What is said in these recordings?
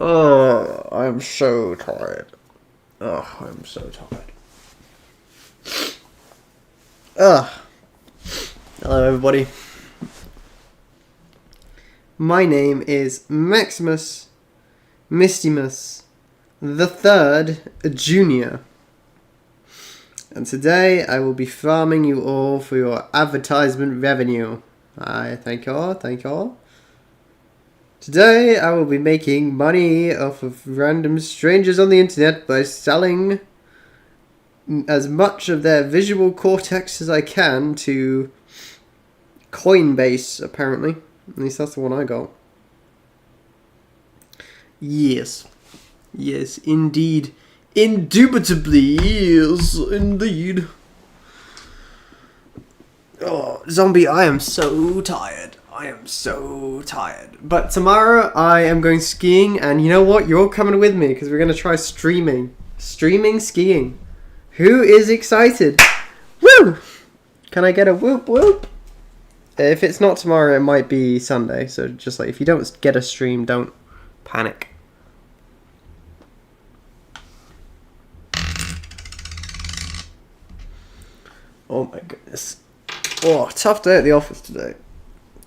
Oh, I'm so tired. Oh, I'm so tired. Ugh. Hello, everybody. My name is Maximus Mistimus the Third Junior. And today I will be farming you all for your advertisement revenue. Thank you all. Today I will be making money off of random strangers on the internet by selling as much of their visual cortex as I can to Coinbase, apparently. At least that's the one I got. Yes, indeed. Indubitably, yes, indeed. Oh, zombie, I am so tired. But tomorrow I am going skiing, and you know what? You're coming with me because we're going to try streaming. Streaming skiing. Who is excited? Woo! Can I get a whoop whoop? If it's not tomorrow, it might be Sunday. So just like, if you don't get a stream, don't panic. Oh my goodness. Oh, tough day at the office today.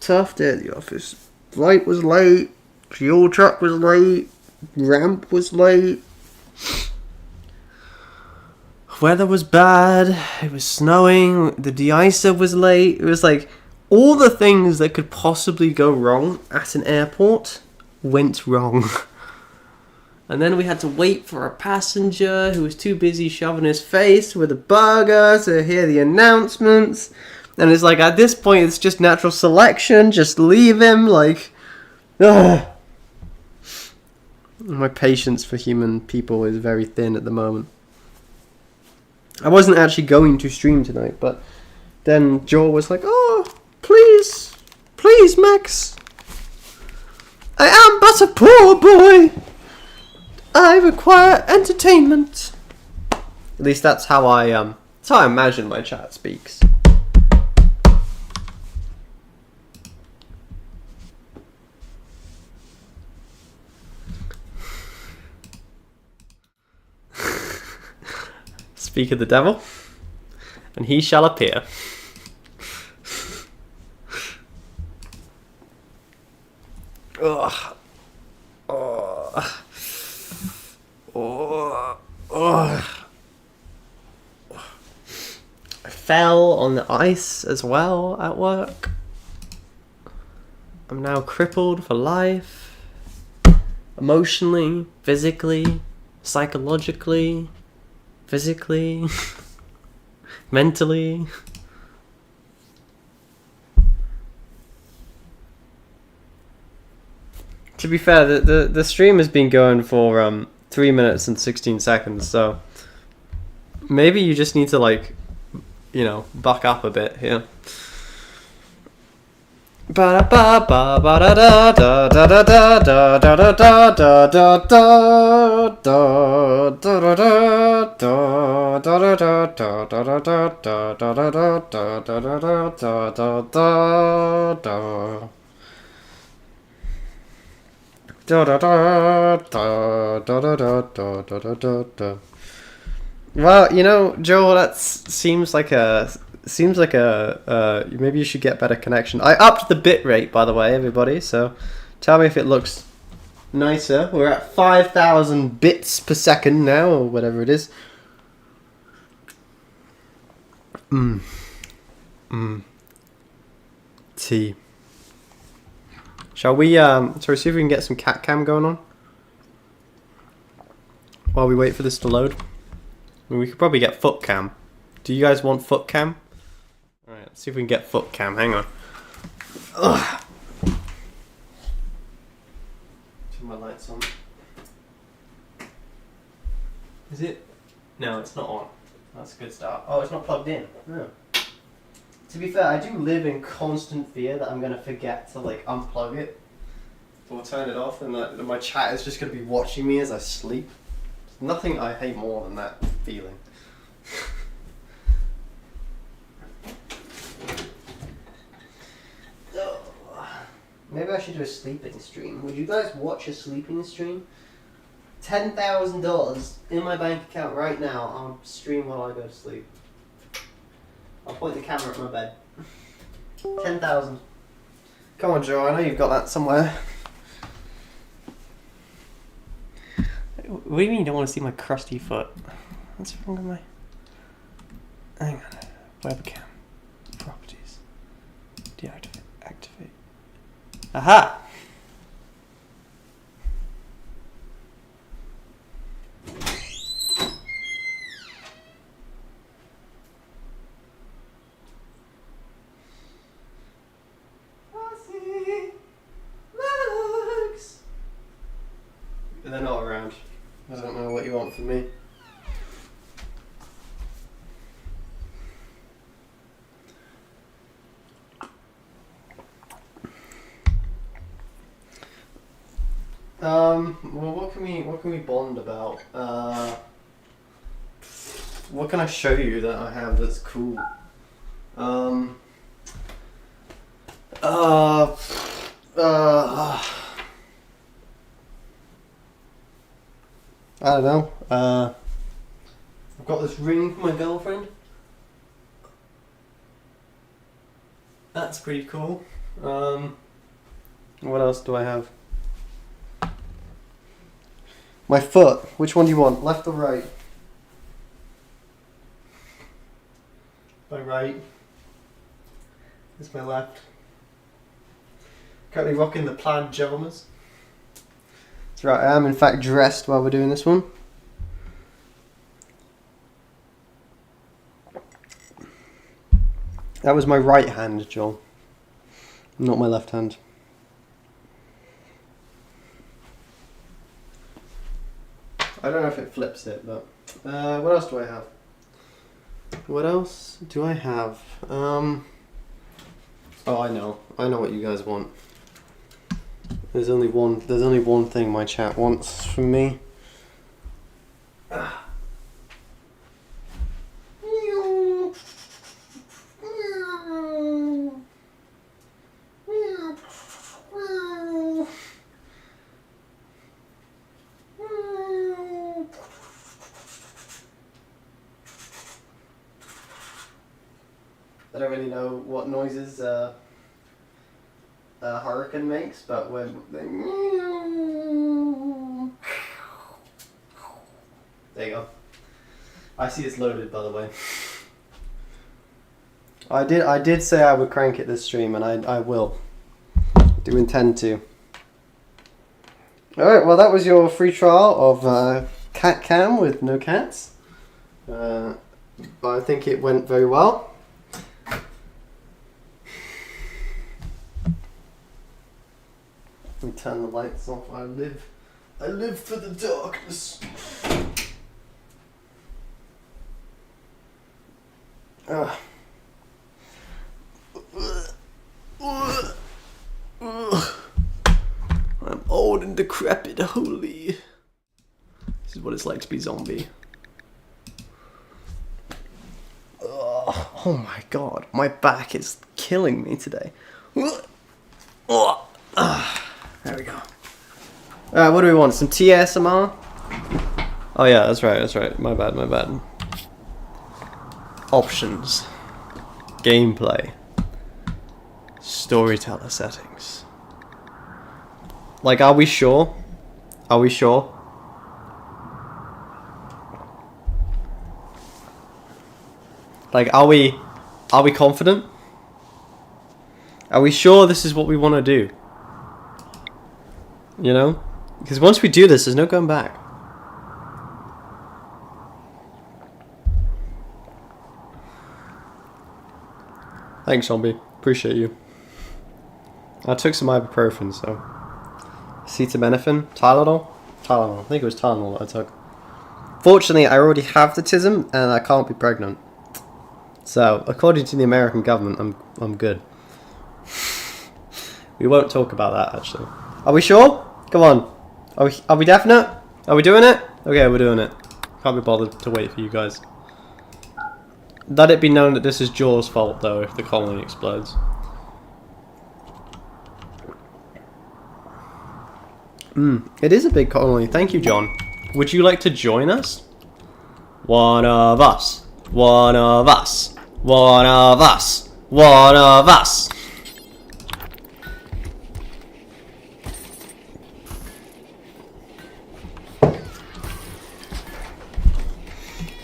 Flight was late. Fuel truck was late. Ramp was late. Weather was bad. It was snowing. The de-icer was late. It was like all the things that could possibly go wrong at an airport went wrong. And then we had to wait for a passenger who was too busy shoving his face with a burger to hear the announcements. And it's like, at this point, it's just natural selection. Just leave him. Like, ugh. My patience for human people is very thin at the moment. I wasn't actually going to stream tonight, but then Joel was like, oh, please, Max. I am but a poor boy. I require entertainment. At least that's how I imagine my chat speaks. Speak of the devil, and he shall appear. Ugh. I fell on the ice as well at work. I'm now crippled for life. Emotionally, physically, psychologically, physically, mentally. To be fair, the stream has been going for 3 minutes and 16 seconds, so maybe you just need to, like, you know, buck up a bit here. Well, you know, Joel, that seems like a maybe you should get better connection. I upped the bit rate, by the way, everybody, so tell me if it looks nicer. We're at 5,000 bits per second now, or whatever it is. Tea. Shall we see if we can get some cat cam going on while we wait for this to load? I mean, we could probably get foot cam. Do you guys want foot cam? Alright, let's see if we can get foot cam. Hang on. Ugh. Turn my lights on. Is it? No, it's not on. That's a good start. Oh, it's not plugged in. No. To be fair, I do live in constant fear that I'm going to forget to, like, unplug it or turn it off, and that my chat is just going to be watching me as I sleep. There's nothing I hate more than that feeling. Maybe I should do a sleeping stream. Would you guys watch a sleeping stream? $10,000 in my bank account right now. I'll stream while I go to sleep. I'll point the camera at my bed. 10,000. Come on, Joe. I know you've got that somewhere. What do you mean you don't want to see my crusty foot? What's wrong with my... Hang on. Webcam. Properties. Deactivate. Activate. Aha! They're not around. I don't know what you want from me. Well, what can we bond about? What can I show you that I have that's cool? I don't know. I've got this ring from my girlfriend. That's pretty cool. What else do I have? My foot. Which one do you want? Left or right? My right. This is my left. Currently rocking the plaid pyjamas. That's right, I am in fact dressed while we're doing this one. That was my right hand, Joel. Not my left hand. I don't know if it flips it, but... what else do I have? What else do I have? Oh, I know. I know what you guys want. There's only one thing my chat wants from me. I don't really know what noises a hurricane makes, but when they... There you go. I see it's loaded, by the way. I did say I would crank it this stream, and I will. Do intend to. Alright, well that was your free trial of Cat Cam with no cats. But I think it went very well. Let me turn the lights off. I live for the darkness. I'm old and decrepit, holy. This is what it's like to be zombie. Oh my god, my back is killing me today. There we go. What do we want? Some TSMR? Oh yeah, that's right. My bad. Options. Gameplay. Storyteller settings. Like, are we sure? Are we sure? Like, are we confident? Are we sure this is what we want to do? You know? Because once we do this, there's no going back. Thanks, zombie. Appreciate you. I took some ibuprofen, so... Acetaminophen? Tylenol? Tylenol. I think it was Tylenol that I took. Fortunately, I already have the tism, and I can't be pregnant. So, according to the American government, I'm good. We won't talk about that, actually. Are we sure? Come on. Are we definite? Are we doing it? Okay, we're doing it. Can't be bothered to wait for you guys. Let it be known that this is Jaw's fault, though, if the colony explodes. It is a big colony. Thank you, John. Would you like to join us? One of us. One of us. One of us. One of us.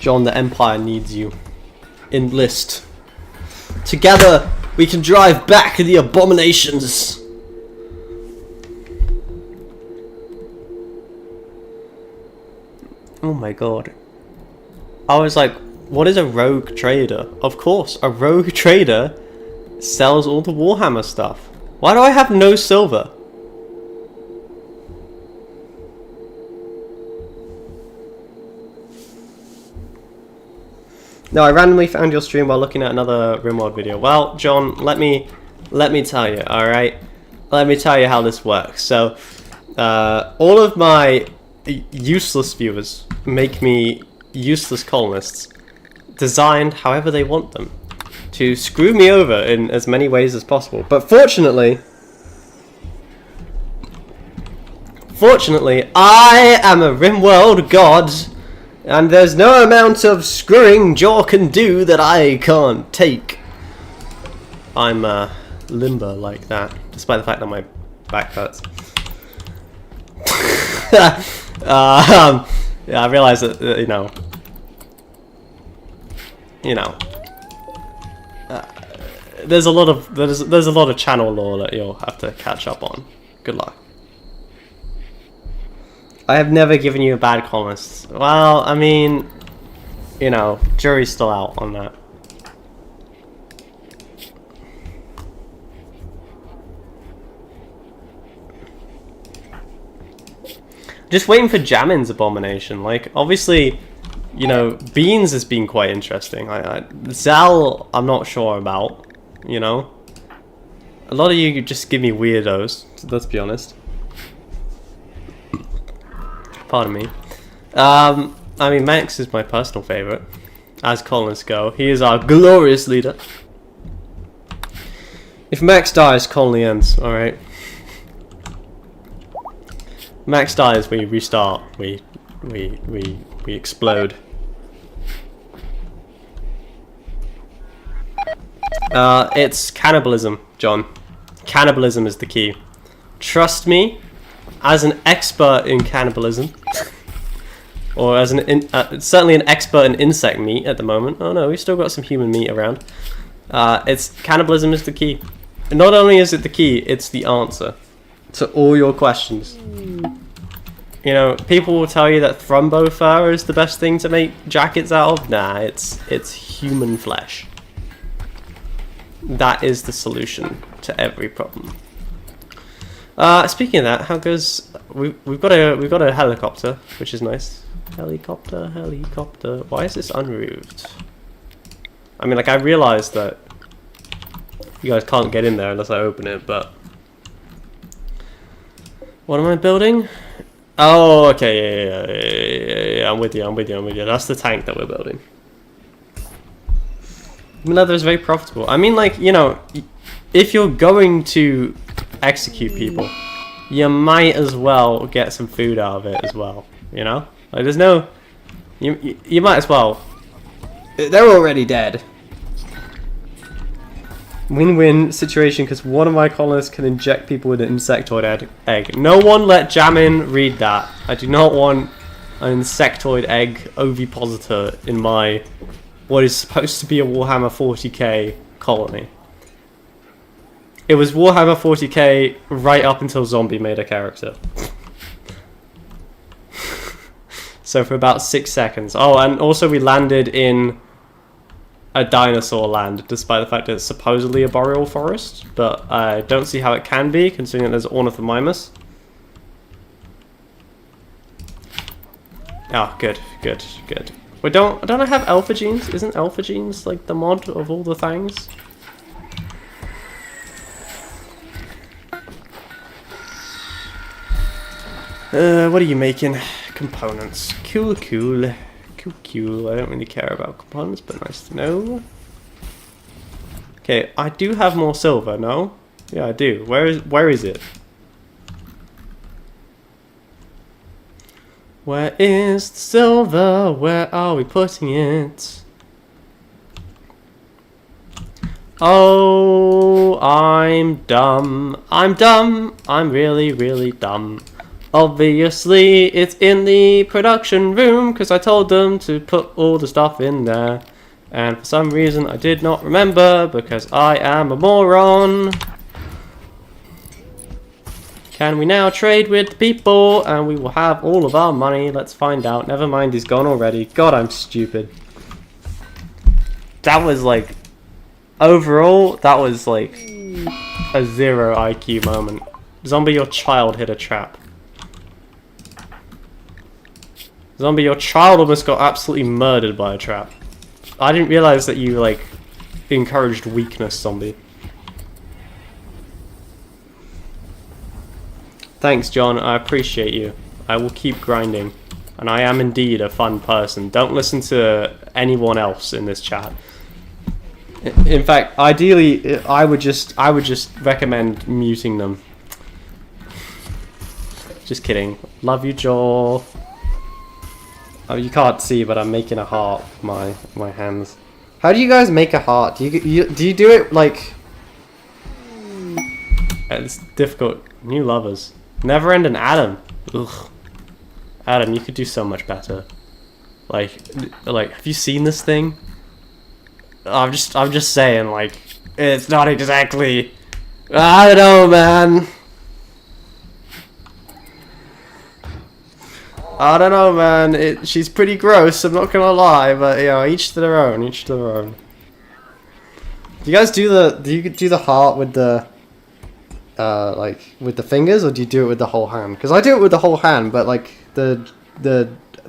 John, the Empire needs you. Enlist. Together, we can drive back the abominations. Oh my god. I was like, what is a rogue trader? Of course, a rogue trader sells all the Warhammer stuff. Why do I have no silver? No, I randomly found your stream while looking at another Rimworld video. Well, John, let me tell you, alright? Let me tell you how this works. So, all of my useless viewers make me useless colonists, designed however they want them, to screw me over in as many ways as possible. But fortunately, I am a Rimworld god, and there's no amount of screwing Jaw can do that I can't take. I'm limber like that, despite the fact that my back hurts. Yeah, I realise that there's a lot of channel lore that you'll have to catch up on. Good luck. I have never given you a bad colonist. Well, I mean, jury's still out on that. Just waiting for Jamin's abomination. Like, obviously, Beans has been quite interesting. Zal, I'm not sure about. A lot of you just give me weirdos. Let's be honest. Pardon me. I mean, Max is my personal favourite, as colonists go. He is our glorious leader. If Max dies, colony ends. All right. Max dies, we restart. We explode. It's cannibalism, John. Cannibalism is the key. Trust me, as an expert in cannibalism, or as certainly an expert in insect meat at the moment. Oh no, we've still got some human meat around. It's cannibalism is the key. Not only is it the key, it's the answer to all your questions. People will tell you that thrumbo fur is the best thing to make jackets out of. Nah, it's human flesh. That is the solution to every problem. Speaking of that, how goes? We've got a helicopter, which is nice. Helicopter. Why is this unroofed? I mean, like, I realise that you guys can't get in there unless I open it, but what am I building? Oh, okay, yeah. I'm with you. That's the tank that we're building. Leather is very profitable. I mean, like, if you're going to execute people, you might as well get some food out of it as well. Like, there's no, you might as well. They're already dead. Win-win situation, because one of my colonists can inject people with an insectoid egg. No one let Jamin read that. I do not want an insectoid egg ovipositor in my, what is supposed to be a Warhammer 40k colony. It was Warhammer 40k right up until Zombie made a character. So for about 6 seconds. Oh, and also we landed in a dinosaur land, despite the fact that it's supposedly a boreal forest, but I don't see how it can be, considering that there's ornithomimus. Oh, good. Wait, don't I have alpha genes? Isn't alpha genes like the mod of all the things? What are you making? Components. Cool. I don't really care about components, but nice to know. Okay, I do have more silver, no? Yeah, I do. Where is it? Where is the silver? Where are we putting it? Oh, I'm dumb. I'm dumb. I'm really, really dumb. Obviously, it's in the production room because I told them to put all the stuff in there. And for some reason, I did not remember because I am a moron. Can we now trade with the people and we will have all of our money? Let's find out. Never mind, he's gone already. God, I'm stupid. That was like... Overall, that was like a 0 IQ moment. Zombie, your child hit a trap. Zombie, your child almost got absolutely murdered by a trap. I didn't realize that you, like, encouraged weakness, Zombie. Thanks, John. I appreciate you. I will keep grinding. And I am indeed a fun person. Don't listen to anyone else in this chat. In fact, ideally, I would just recommend muting them. Just kidding. Love you, Joel. Oh, you can't see, but I'm making a heart with my hands. How do you guys make a heart? Do you do it like? It's difficult. New lovers. Never end an Adam. Ugh. Adam, you could do so much better. Like, have you seen this thing? I'm just saying, like, it's not exactly. I don't know, man. I don't know, man. She's pretty gross. I'm not gonna lie, but you know, each to their own. Each to their own. Do you guys do the heart with the like with the fingers, or do you do it with the whole hand? Because I do it with the whole hand, but like the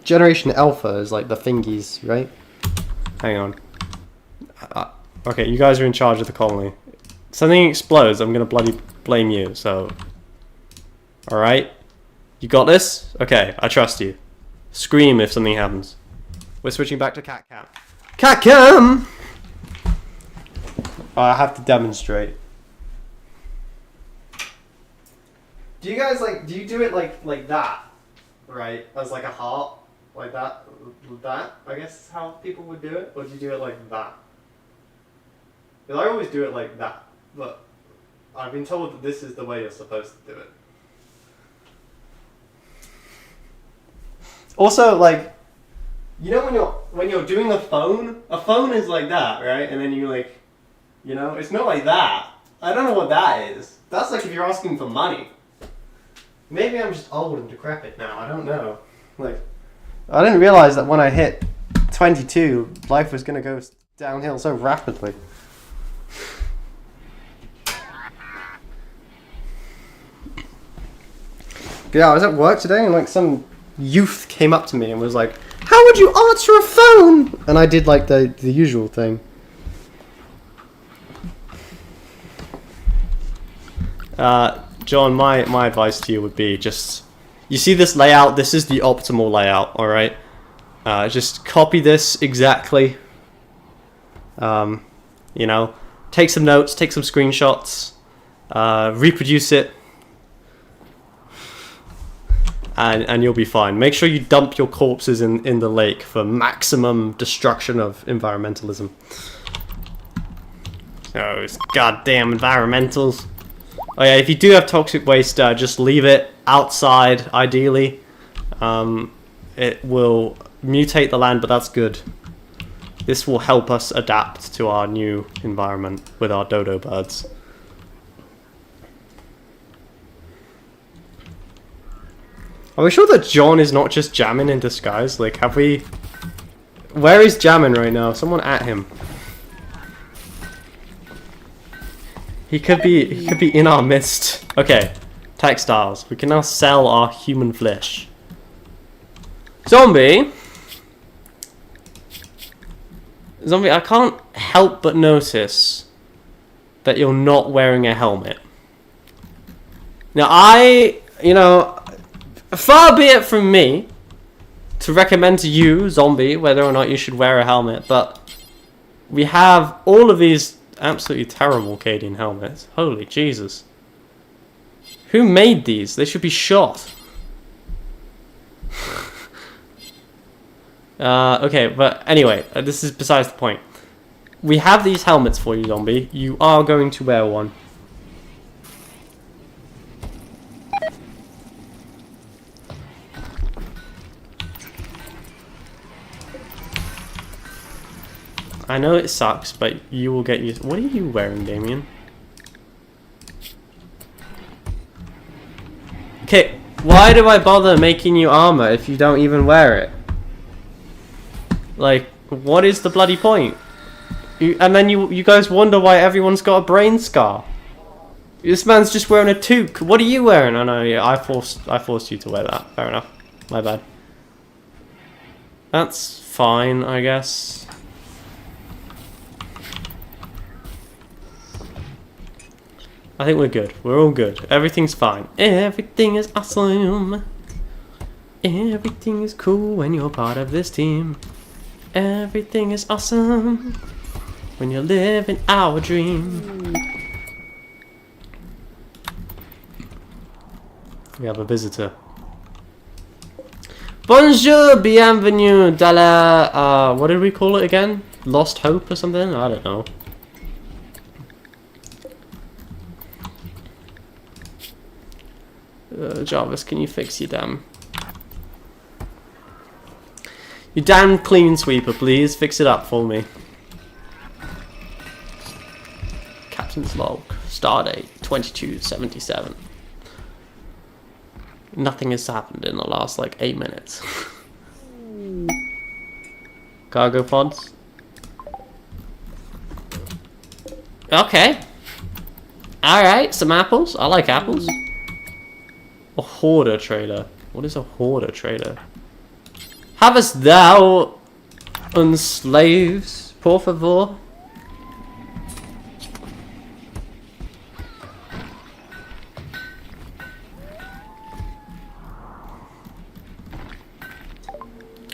Generation Alpha is like the fingies, right? Hang on. Okay, you guys are in charge of the colony. Something explodes, I'm gonna bloody blame you. So, all right. You got this? Okay, I trust you. Scream if something happens. We're switching back to cat cam. Cat cam! I have to demonstrate. Do you guys do you do it like that? Right? As like a heart? Like that? That? I guess is how people would do it? Or do you do it like that? Because I always do it like that. But I've been told that this is the way you're supposed to do it. Also, like, you know when you're doing a phone is like that, right? And then you like, you know, it's not like that. I don't know what that is. That's like if you're asking for money. Maybe I'm just old and decrepit now. I don't know. Like, I didn't realize that when I hit 22, life was gonna go downhill so rapidly. Yeah, I was at work today and like some youth came up to me and was like, "How would you answer a phone?" And I did like the usual thing. John, my advice to you would be just, you see this layout, this is the optimal layout, alright? Just copy this exactly. You know, take some notes, take some screenshots, reproduce it, and you'll be fine. Make sure you dump your corpses in the lake for maximum destruction of environmentalism. Those goddamn environmentals. Oh yeah, if you do have toxic waste, just leave it outside, ideally. It will mutate the land, but that's good. This will help us adapt to our new environment with our dodo birds. Are we sure that John is not just jamming in disguise? Like, have we... Where is jamming right now? Someone at him. He could be in our midst. Okay, textiles. We can now sell our human flesh. Zombie, I can't help but notice that you're not wearing a helmet. Now you know, far be it from me to recommend to you, Zombie, whether or not you should wear a helmet, but we have all of these absolutely terrible Cadian helmets. Holy Jesus. Who made these? They should be shot. Okay, but anyway, this is besides the point. We have these helmets for you, zombie. You are going to wear one. I know it sucks, but you will get used. What are you wearing, Damien? Okay, why do I bother making you armor if you don't even wear it? Like, what is the bloody point? And then you guys wonder why everyone's got a brain scar. This man's just wearing a toque. What are you wearing? Oh no, yeah, I forced you to wear that. Fair enough. My bad. That's fine, I guess. I think we're good. We're all good. Everything's fine. Everything is awesome. Everything is cool when you're part of this team. Everything is awesome when you're living our dream. We have a visitor. Bonjour, bienvenue dans la... what did we call it again? Lost Hope or something? I don't know. Jarvis, can you fix your damn clean sweeper, please? Fix it up for me. Captain's log. Stardate 2277. Nothing has happened in the last like 8 minutes. Cargo pods. Okay. Alright, some apples. I like apples. A hoarder trader. What is a hoarder trader? Havest thou unslaves, por favor?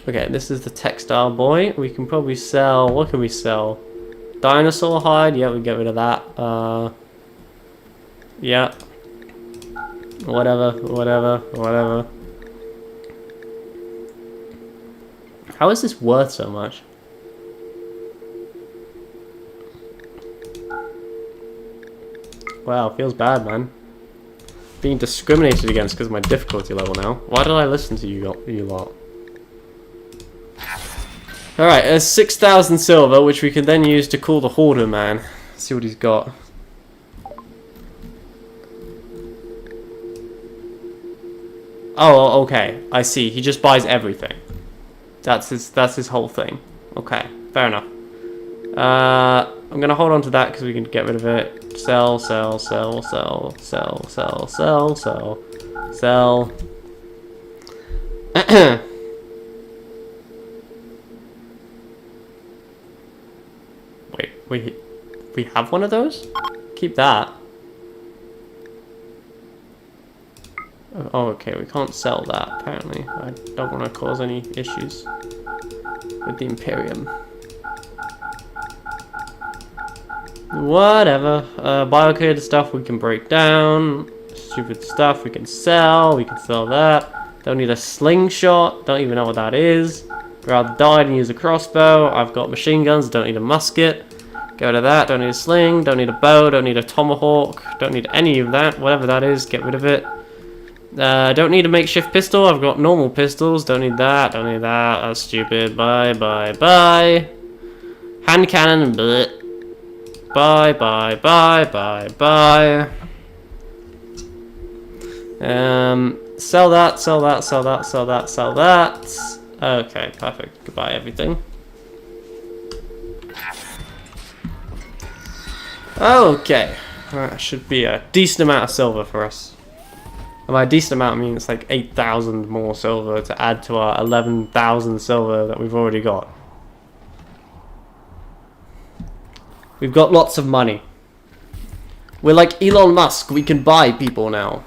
Okay, this is the textile boy. We can probably sell. What can we sell? Dinosaur hide. Yeah, we get rid of that. Yeah. Whatever. How is this worth so much? Wow, feels bad, man. Being discriminated against because of my difficulty level now. Why did I listen to you lot? Alright, 6,000 silver, which we can then use to call the hoarder man. See what he's got. Oh, okay. I see. He just buys everything. That's his whole thing. Okay, fair enough. I'm gonna hold on to that because we can get rid of it. Sell. Wait, we have one of those? Keep that. Oh, okay, we can't sell that, apparently. I don't want to cause any issues with the Imperium. Whatever. Biocode stuff we can break down. Stupid stuff we can sell. We can sell that. Don't need a slingshot. Don't even know what that is. Rather die than use a crossbow. I've got machine guns. Don't need a musket. Get rid of that. Don't need a sling. Don't need a bow. Don't need a tomahawk. Don't need any of that. Whatever that is, get rid of it. Don't need a makeshift pistol. I've got normal pistols. Don't need that. Don't need that. That's stupid. Bye. Hand cannon. Bleh. Bye. Sell that. Okay, perfect. Goodbye, everything. Okay. That should be a decent amount of silver for us. And by decent amount, I mean it's like 8,000 more silver to add to our 11,000 silver that we've already got. We've got lots of money. We're like Elon Musk, we can buy people now.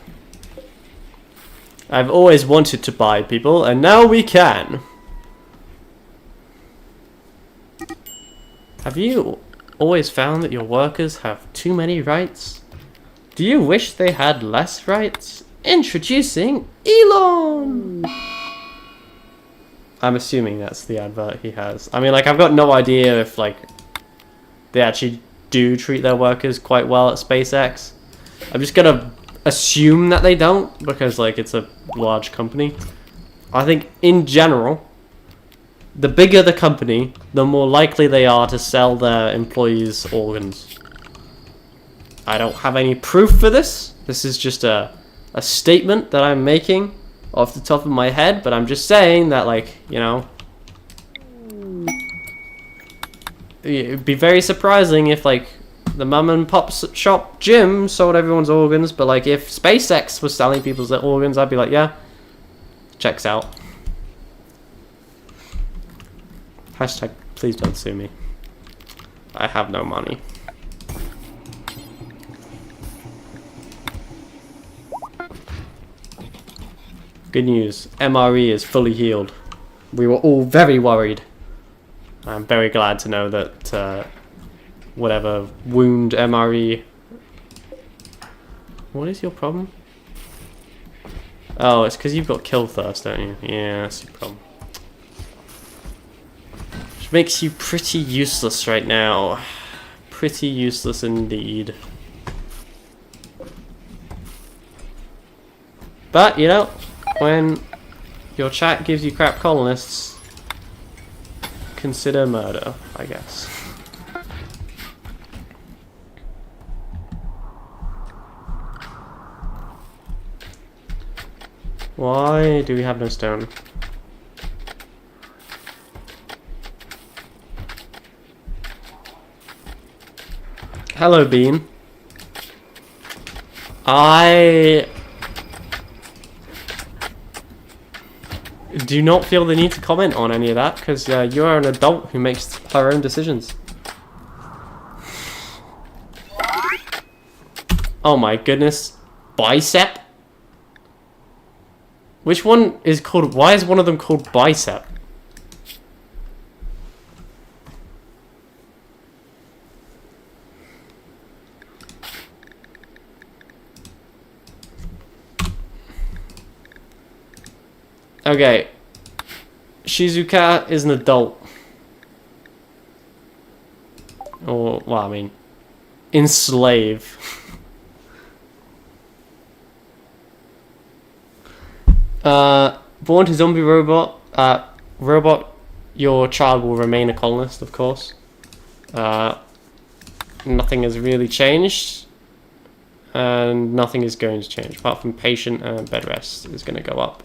I've always wanted to buy people, and now we can. Have you always found that your workers have too many rights? Do you wish they had less rights? Introducing Elon! I'm assuming that's the advert he has. I mean, like, I've got no idea if, like, they actually do treat their workers quite well at SpaceX. I'm just gonna assume that they don't, because, like, it's a large company. I think, in general, the bigger the company, the more likely they are to sell their employees organs. I don't have any proof for this. This is just a statement that I'm making off the top of my head, but I'm just saying that, like, you know, it'd be very surprising if, like, the mum and pop shop gym sold everyone's organs, but, like, if SpaceX was selling people's organs, I'd be like, yeah, checks out. Hashtag, please don't sue me. I have no money. Good news, MRE is fully healed. We were all very worried. I'm very glad to know that whatever wound MRE... What is your problem? Oh, it's because you've got kill thirst, don't you? Yeah, that's your problem. Which makes you pretty useless right now. Pretty useless indeed. But, you know, when your chat gives you crap colonists, consider murder, I guess. Why do we have no stone? Hello, Bean. I do not feel the need to comment on any of that, because you're an adult who makes her own decisions. Oh my goodness. Bicep? Which one is called... Why is one of them called Bicep? Okay. Shizuka is an adult. Or, well, I mean, enslave. Born to zombie robot. Robot, your child will remain a colonist, of course. Nothing has really changed. And nothing is going to change, apart from patient and bed rest is going to go up.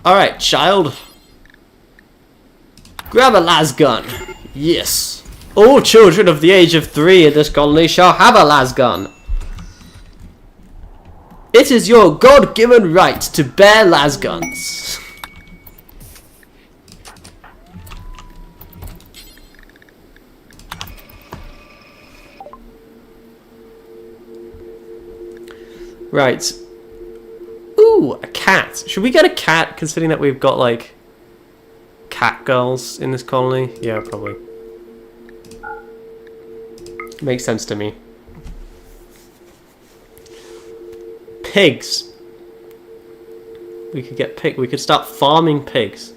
Alright, child. Grab a lasgun. Yes. All children of the age of 3 in this colony shall have a lasgun. It is your God-given right to bear lasguns. Right. Ooh, a cat. Should we get a cat, considering that we've got, like, cat girls in this colony? Yeah, probably. Makes sense to me. Pigs. We could get pig. We could start farming pigs.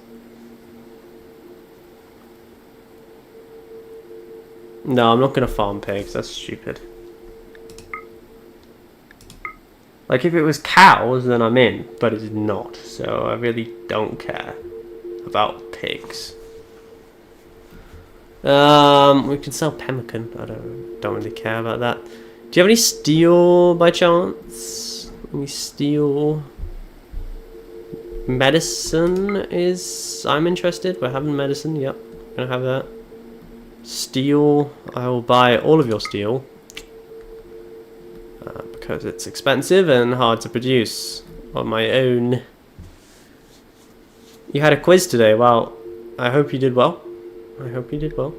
No, I'm not gonna farm pigs. That's stupid. Like, if it was cows, then I'm in, but it's not, so I really don't care about pigs. We can sell pemmican. I don't really care about that. Do you have any steel by chance? Any steel? Medicine is... I'm interested. We're having medicine. Yep, gonna have that. Steel. I will buy all of your steel. Because it's expensive and hard to produce on my own. You had a quiz today. Well, I hope you did well. I hope you did well.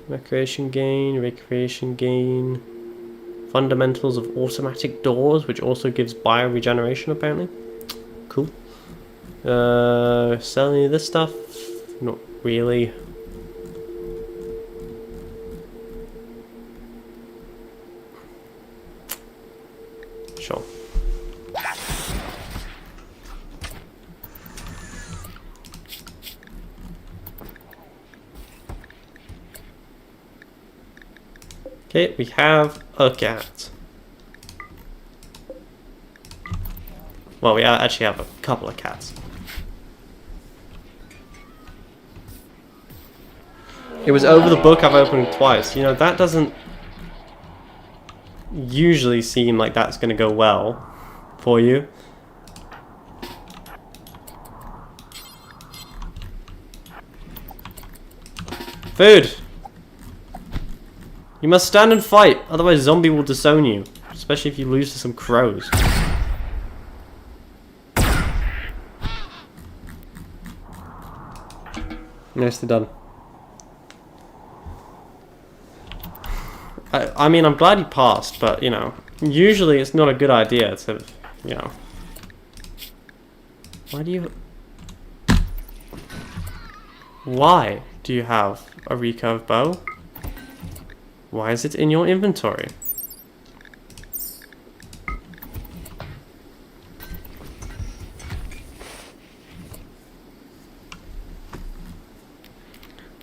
Recreation gain. Fundamentals of automatic doors, which also gives bio regeneration apparently. Cool. Selling you this stuff? Not really. Sure. Okay, we have a cat. Well, we actually have a couple of cats. It was over the book I've opened twice. You know, that doesn't usually seem like that's going to go well for you. Food! You must stand and fight, otherwise zombie will disown you. Especially if you lose to some crows. Nicely done. I mean, I'm glad you passed, but, you know, usually it's not a good idea to, you know... Why do you... Why do you have a recurve bow? Why is it in your inventory?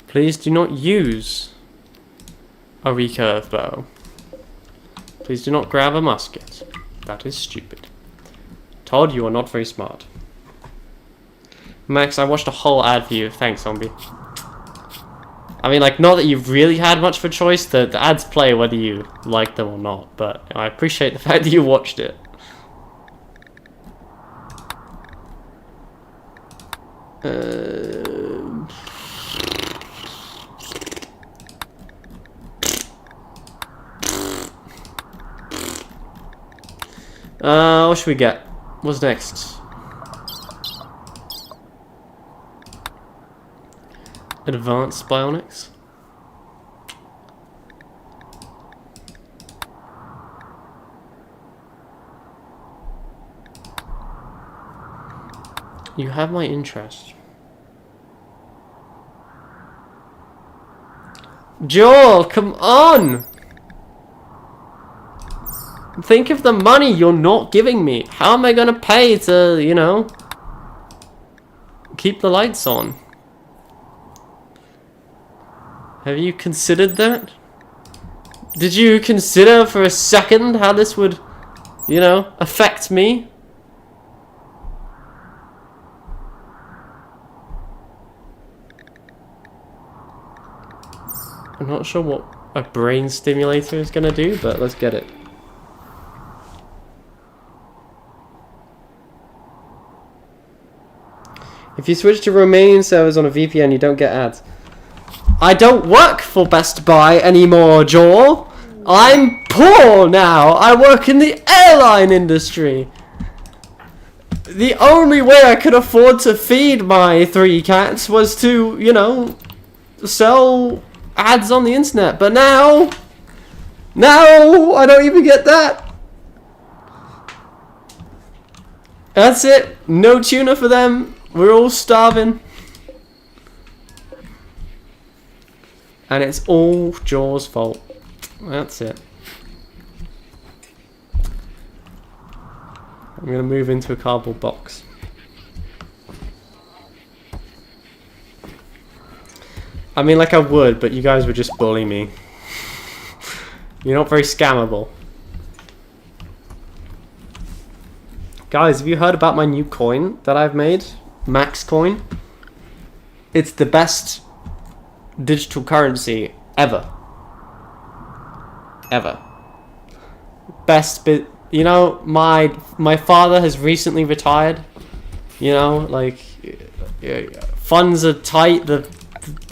Please do not use a recurve bow. Please do not grab a musket. That is stupid. Todd, you are not very smart. Max, I watched a whole ad for you. Thanks, zombie. I mean, like, not that you've really had much of a choice. The ads play whether you like them or not, but I appreciate the fact that you watched it. What should we get? What's next? Advanced bionics. You have my interest. Joel, come on! Think of the money you're not giving me. How am I gonna pay to, you know, keep the lights on? Have you considered that? Did you consider for a second how this would, you know, affect me? I'm not sure what a brain stimulator is gonna do, but let's get it. If you switch to Romanian servers on a VPN, you don't get ads. I don't work for Best Buy anymore, Joel. I'm poor now. I work in the airline industry. The only way I could afford to feed my 3 cats was to, you know, sell ads on the internet. But now I don't even get that. That's it. No tuna for them. We're all starving. And it's all Joel's fault. That's it. I'm going to move into a cardboard box. I mean, like I would, but you guys would just bully me. You're not very scammable. Guys, have you heard about my new coin that I've made? Max coin. It's the best digital currency ever. Best bit. You know, my father has recently retired. You know, like funds are tight. The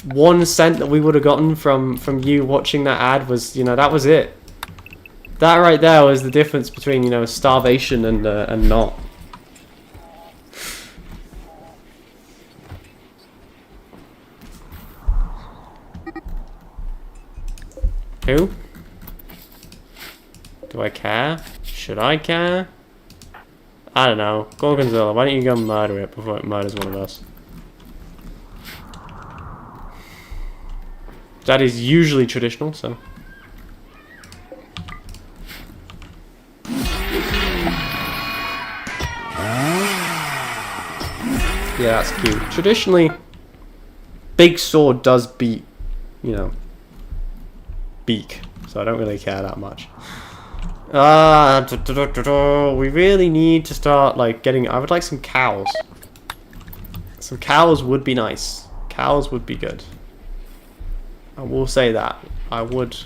1 cent that we would have gotten from you watching that ad was, you know, that was it. That right there was the difference between, you know, starvation and not. Who? Do I care? Should I care? I don't know. Gorgonzola, why don't you go murder it before it murders one of us? That is usually traditional, so. Yeah, that's cute. Traditionally, big sword does beat, you know, beak. So I don't really care that much. We really need to start, like, getting... I would like some cows. Some cows would be nice. Cows would be good. I will say that. I would...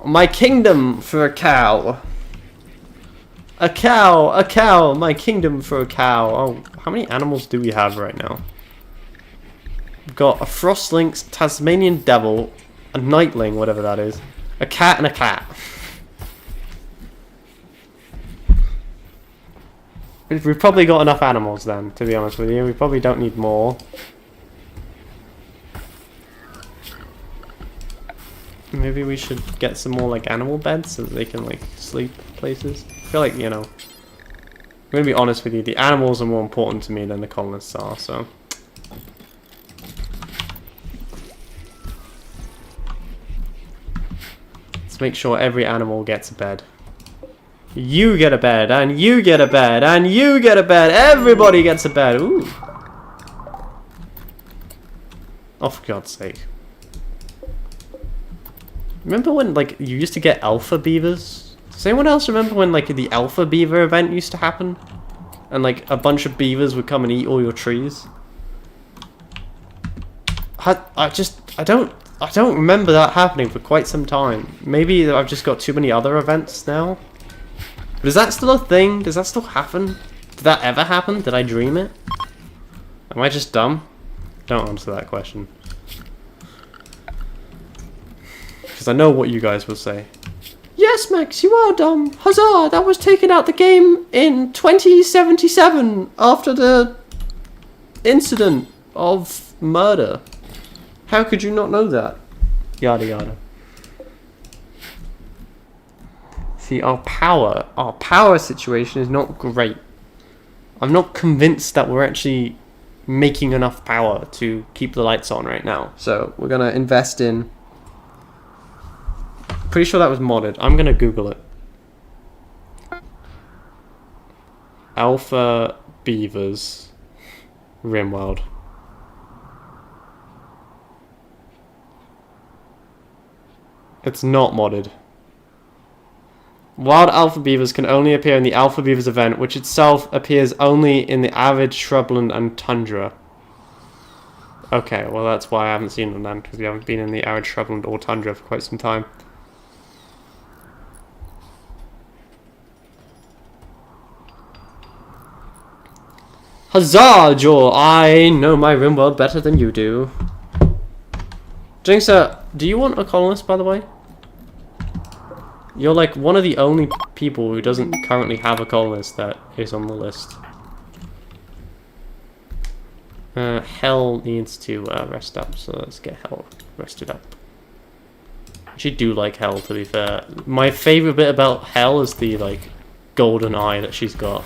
My kingdom for a cow. A cow, my kingdom for a cow. Oh, how many animals do we have right now? We've got a frost lynx, Tasmanian devil, a nightling, whatever that is, a cat and a cat. We've probably got enough animals then, to be honest with you. We probably don't need more. Maybe we should get some more like animal beds so that they can like sleep places. I feel like, you know, I'm gonna be honest with you, the animals are more important to me than the colonists are, so. Let's make sure every animal gets a bed. You get a bed, and you get a bed, and you get a bed. Everybody gets a bed. Ooh. Oh, for God's sake. Remember when, like, you used to get alpha beavers? Does anyone else remember when, like, the alpha beaver event used to happen? And, like, a bunch of beavers would come and eat all your trees? I don't remember that happening for quite some time. Maybe I've just got too many other events now. But is that still a thing? Does that still happen? Did that ever happen? Did I dream it? Am I just dumb? Don't answer that question. Because I know what you guys will say. Yes, Max, you are dumb. Huzzah! That was taken out the game in 2077 after the incident of murder. How could you not know that? Yada yada. See, our power situation is not great. I'm not convinced that we're actually making enough power to keep the lights on right now. So we're gonna invest in... Pretty sure that was modded. I'm gonna Google it. Alpha beavers, Rimworld. It's not modded. Wild alpha beavers can only appear in the alpha beavers event, which itself appears only in the arid shrubland and tundra. Okay, well that's why I haven't seen them then, because we haven't been in the arid shrubland or tundra for quite some time. Huzzah, Joel! I know my Rimworld better than you do. Jinxer, do you want a colonist, by the way? You're like one of the only people who doesn't currently have a colonist that is on the list. Hell needs to rest up, so let's get Hell rested up. I actually do like Hell, to be fair. My favourite bit about Hell is the like golden eye that she's got.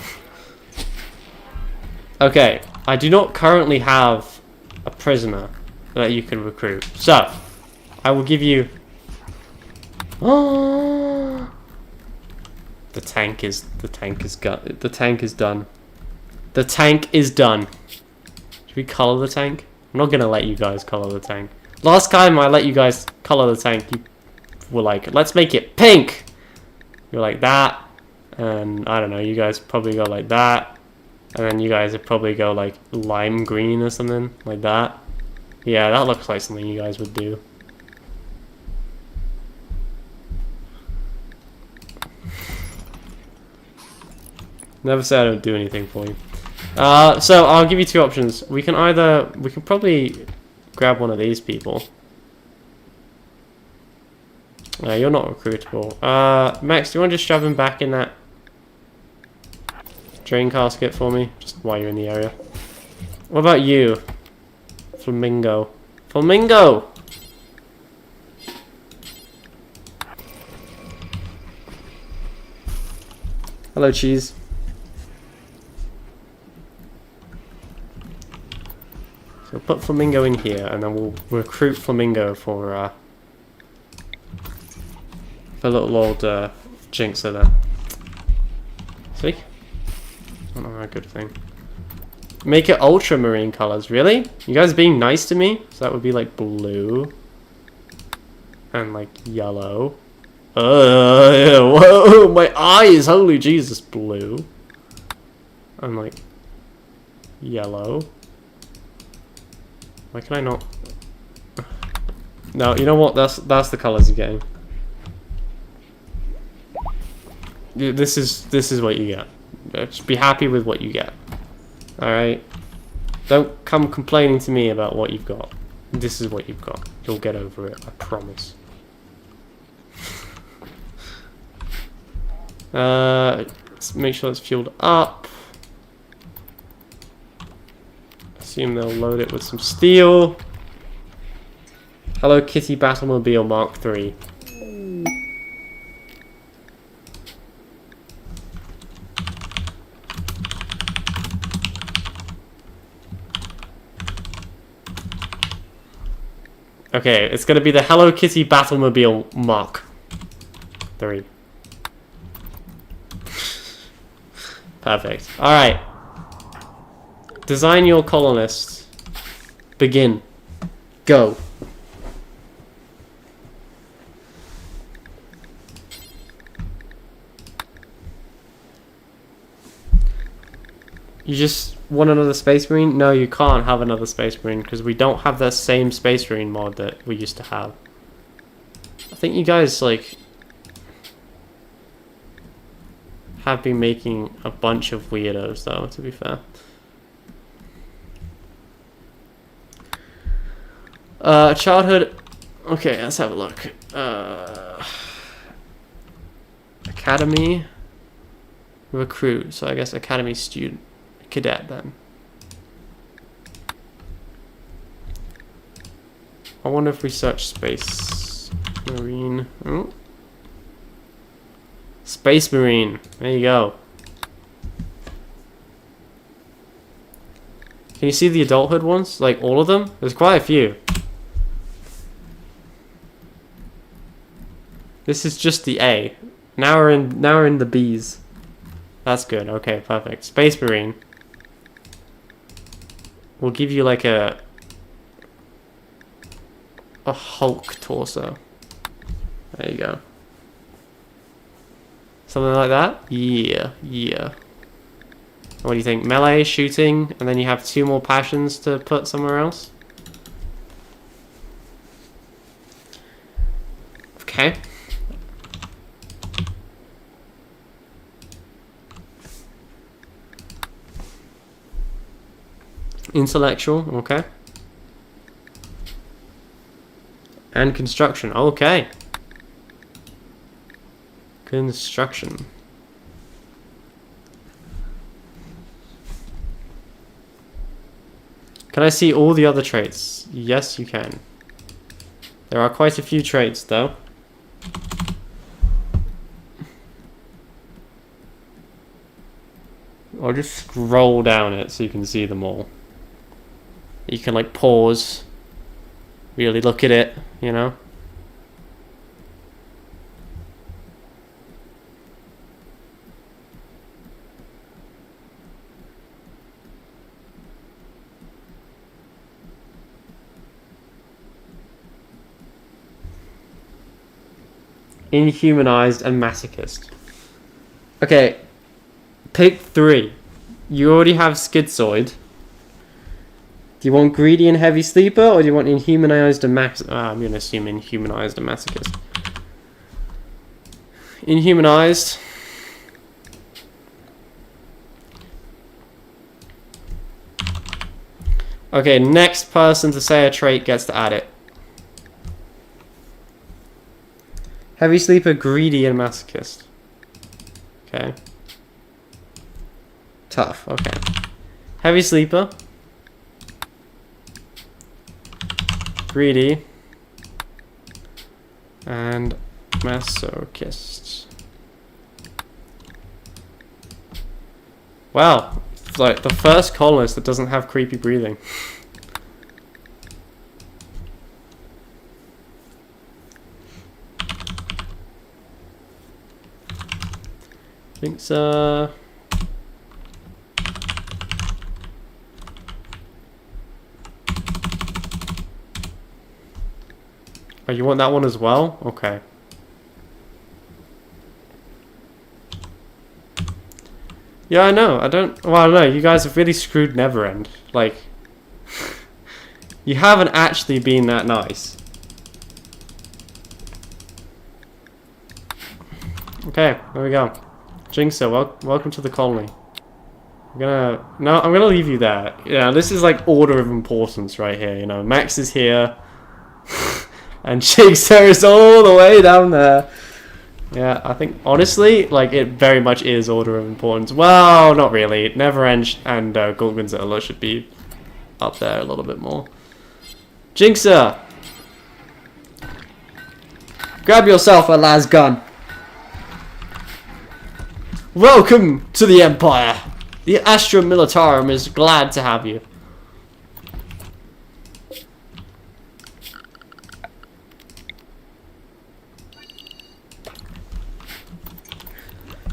Okay, I do not currently have a prisoner that you can recruit, so I will give you... Oh, the tank is done. The tank is done. Should we color the tank? I'm not gonna let you guys color the tank. Last time I let you guys color the tank, you were like, let's make it pink. You're like that, and I don't know. You guys probably go like that, and then you guys would probably go like lime green or something like that. Yeah, that looks like something you guys would do. Never say I don't do anything for you. So I'll give you two options. We can probably grab one of these people. You're not recruitable. Max, do you want to just shove him back in that drain casket for me? Just while you're in the area. What about you? Flamingo. Flamingo! Hello, cheese. We'll put Flamingo in here, and then we'll recruit Flamingo for little old Jinxer there. See? Not a good thing. Make it ultramarine colors. Really? You guys being nice to me? So that would be like blue. And like yellow. Whoa, my eyes! Holy Jesus, blue. And like yellow. Why can I not? No, you know what? That's the colors you're getting. This is what you get. Just be happy with what you get. Alright? Don't come complaining to me about what you've got. This is what you've got. You'll get over it, I promise. Let's make sure it's fueled up. Assume they'll load it with some steel. Hello Kitty Battlemobile Mark III. Okay, it's gonna be the Hello Kitty Battlemobile Mark III. Perfect. Alright. Design your colonists. Begin. Go. You just want another Space Marine? No, you can't have another Space Marine because we don't have the same Space Marine mod that we used to have. I think you guys, like, have been making a bunch of weirdos, though, to be fair. Childhood... Okay, let's have a look. Academy... Recruit, so I guess Academy student. Cadet, then. I wonder if we search Space Marine. Oh. Space Marine. There you go. Can you see the adulthood ones? Like all of them? There's quite a few. This is just the A. Now we're in the B's. That's good. Okay, perfect. Space Marine. We'll give you like a Hulk torso. There you go. Something like that? Yeah, yeah. What do you think? Melee, shooting, and then you have 2 more passions to put somewhere else? Okay. Intellectual, okay. And construction, okay. Construction. Can I see all the other traits? Yes, you can. There are quite a few traits, though. I'll just scroll down it so you can see them all. You can like pause, really look at it, you know. Inhumanized and masochist. Okay, pick 3. You already have schizoid. Do you want greedy and heavy sleeper, or do you want inhumanized and I'm going to assume inhumanized and masochist. Inhumanized. Okay, next person to say a trait gets to add it. Heavy sleeper, greedy, and masochist. Okay. Tough, okay. Heavy sleeper. Greedy. And masochist. Wow. It's like the first colonist that doesn't have creepy breathing. Jinxer. Oh, you want that one as well? Okay. Yeah, I know. I don't... Well, I don't know. You guys have really screwed Neverend. Like... you haven't actually been that nice. Okay, there we go. Jinxer, welcome to the colony. I'm gonna leave you there. Yeah, this is like order of importance right here, you know. Max is here. And Jinxer is all the way down there. Yeah, I think, honestly, like, it very much is order of importance. Well, not really. Neverend and Gorgonzola should be up there a little bit more. Jinxer! Grab yourself a las gun. Welcome to the Empire. The Astra Militarum is glad to have you.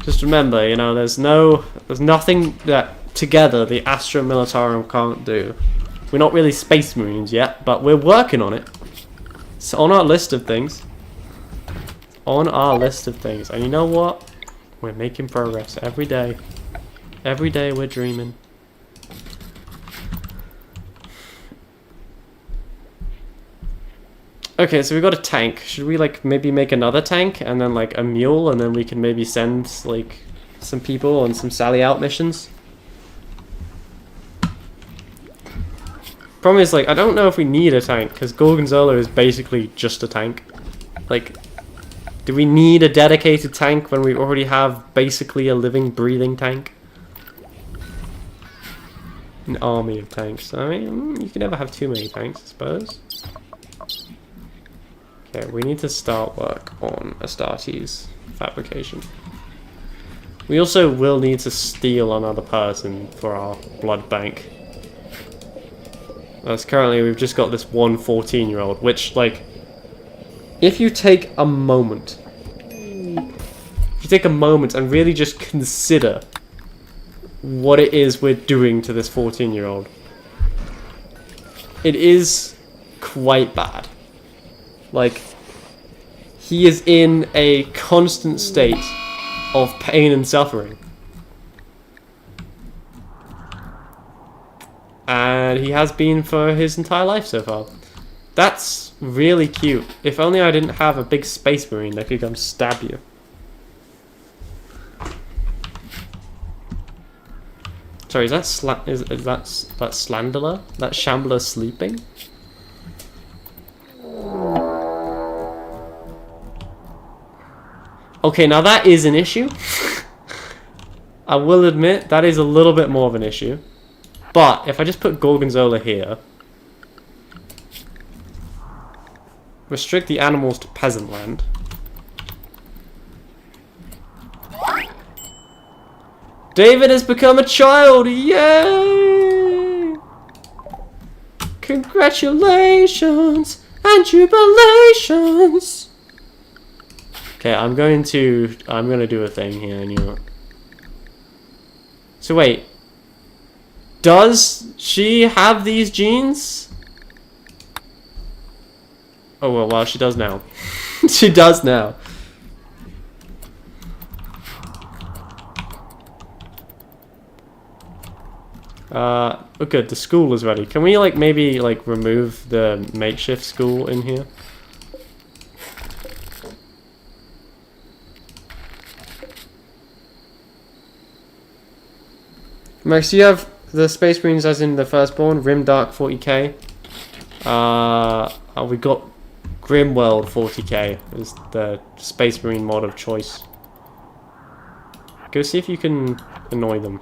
Just remember, you know, there's nothing that together the Astra Militarum can't do. We're not really Space Marines yet, but we're working on it. It's on our list of things. On our list of things. And you know what? We're making progress every day. Every day we're dreaming. Okay, so we got a tank. Should we like maybe make another tank and then like a mule, and then we can maybe send like some people on some Sally out missions? Problem is, like, I don't know if we need a tank because Gorgonzola is basically just a tank. Like, do we need a dedicated tank when we already have basically a living, breathing tank? An army of tanks. I mean, you can never have too many tanks, I suppose. Okay, we need to start work on Astartes fabrication. We also will need to steal another person for our blood bank. As currently we've just got this one 14-year-old, which, like, if you take a moment, and really just consider what it is we're doing to this 14-year-old, it is quite bad. Like, he is in a constant state of pain and suffering. And he has been for his entire life so far. That's really cute. If only I didn't have a big space marine that could come stab you. Sorry, is that Slanderer? That Shambler sleeping? Okay, now that is an issue. I will admit, that is a little bit more of an issue. But, if I just put Gorgonzola here... restrict the animals to peasant land. David has become a child! Yay! Congratulations and jubilations! Okay, I'm gonna do a thing here, and you. So wait, does she have these genes? Oh well, she does now. She does now. Oh good, the school is ready. Can we like maybe like remove the makeshift school in here? Max, do you have the Space Marines as in the Firstborn? Rimdark 40k. We got Rimworld 40k is the Space Marine mod of choice. Go see if you can annoy them.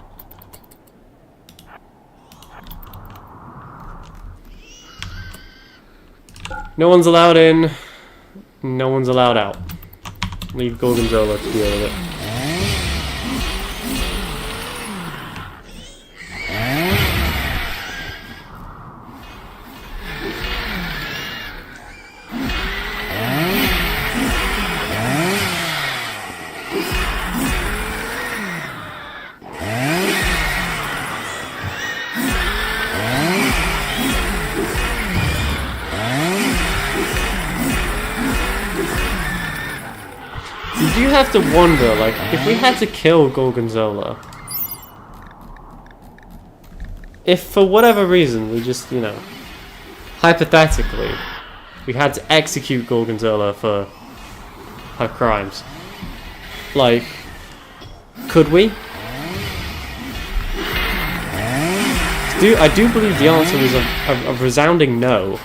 No one's allowed in. No one's allowed out. Leave Gorgonzola to deal with it. have to wonder, like, if we had to kill Gorgonzola, if for whatever reason we just, you know, hypothetically, we had to execute Gorgonzola for her crimes, like, could we? I do believe the answer is a resounding no.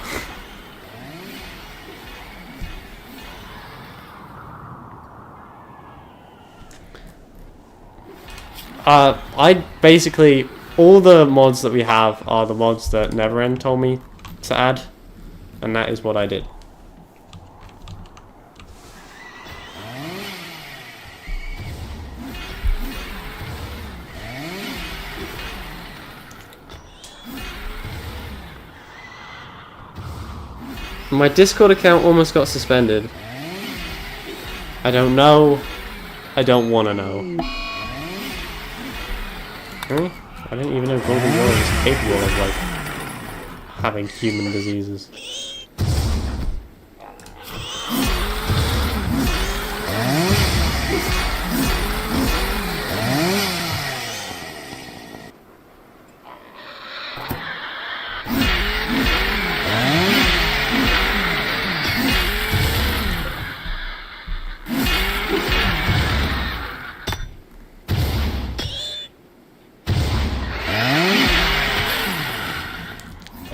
I basically, all the mods that we have are the mods that NeverEnd told me to add, and that is what I did. My Discord account almost got suspended. I don't know. I don't want to know. I didn't even know Gorgonzola was capable of, like, having human diseases.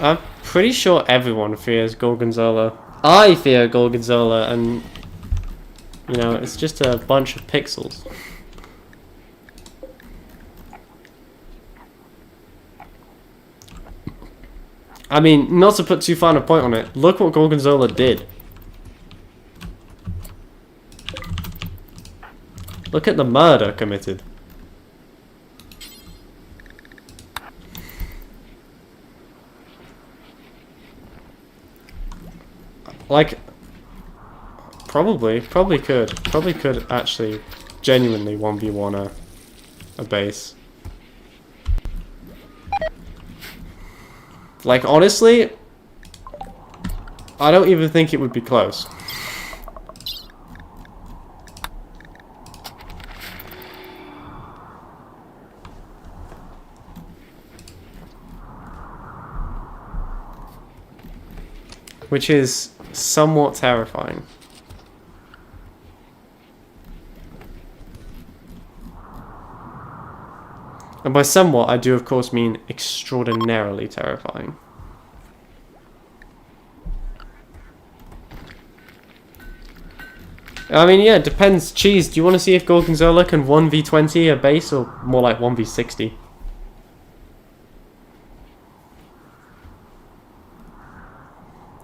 I'm pretty sure everyone fears Gorgonzola. I fear Gorgonzola, and, you know, it's just a bunch of pixels. I mean, not to put too fine a point on it, look what Gorgonzola did. Look at the murder committed. Like, probably could actually genuinely 1v1 a base. Like, honestly, I don't even think it would be close. Which is somewhat terrifying. And by somewhat, I do of course mean extraordinarily terrifying. I mean, yeah, it depends. Cheese, do you want to see if Gorgonzola can 1v20 a base, or more like 1v60?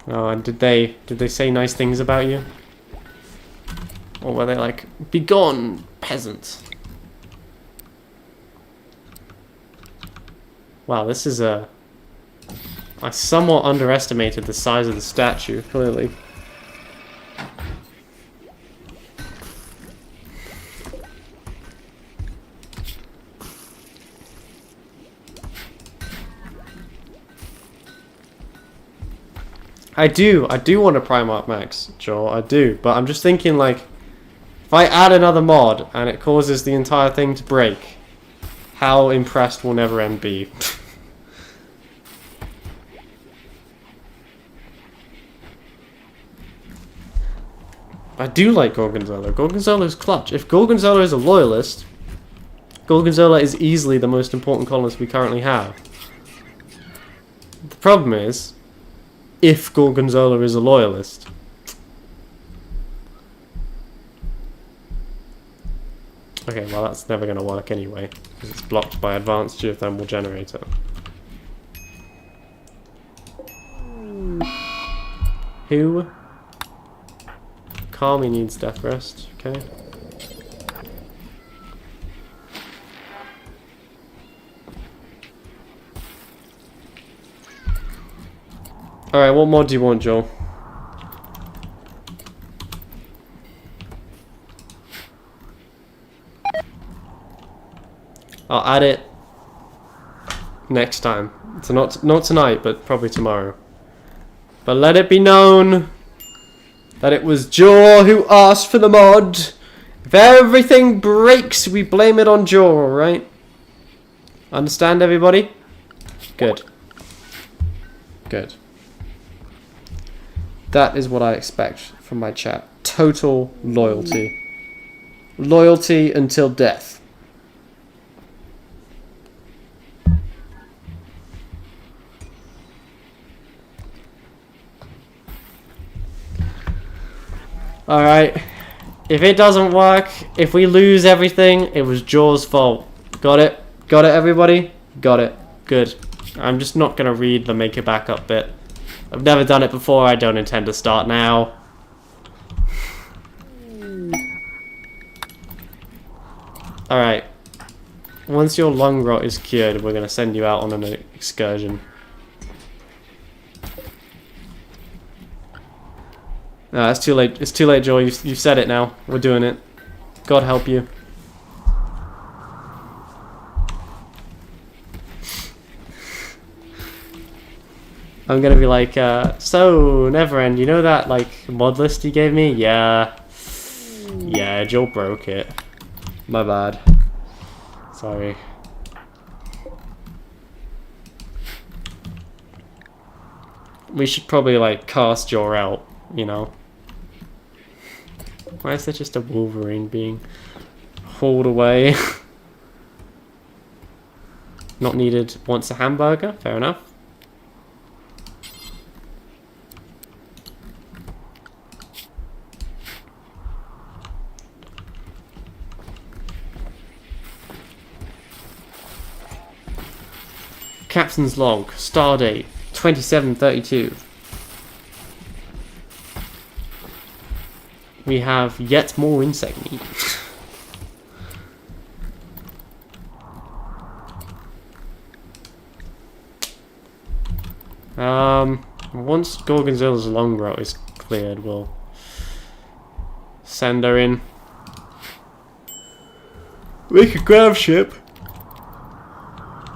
Oh, and did they say nice things about you? Or were they like, "Be gone, peasant"? Wow, this is a... I somewhat underestimated the size of the statue, clearly. I do want a Primarch Max, Joel, I do, but I'm just thinking, like, if I add another mod and it causes the entire thing to break, how impressed will NeverEnd be? I do like Gorgonzola. Gorgonzola is clutch. If Gorgonzola is a loyalist, Gorgonzola is easily the most important colonist we currently have. The problem is, if Gorgonzola is a loyalist. Okay, well that's never going to work anyway, because it's blocked by advanced geothermal generator. Who? Kami needs death rest, okay. Alright, what mod do you want, Joel? I'll add it next time. So not tonight, but probably tomorrow. But let it be known that it was Joe who asked for the mod, If everything breaks, we blame it on Jaw, alright? Understand, everybody? Good. Good. That is what I expect from my chat. Total loyalty. Loyalty until death. Alright. If it doesn't work, if we lose everything, it was Jaw's fault. Got it? Got it, everybody? Got it. Good. I'm just not going to read the make it back up bit. I've never done it before. I don't intend to start now. Alright. Once your lung rot is cured, we're going to send you out on an excursion. No, it's too late. It's too late, Joel. You've said it now. We're doing it. God help you. I'm gonna be like, so, Neverend, you know that, like, mod list you gave me? Yeah. Yeah, Joel broke it. My bad. Sorry. We should probably, like, cast Joel out, you know? Why is there just a Wolverine being hauled away? Not needed. Wants a hamburger? Fair enough. Captain's log. Stardate 2732. We have yet more insect meat. Once Gorgonzola's long route is cleared, we'll send her in. We could grab ship.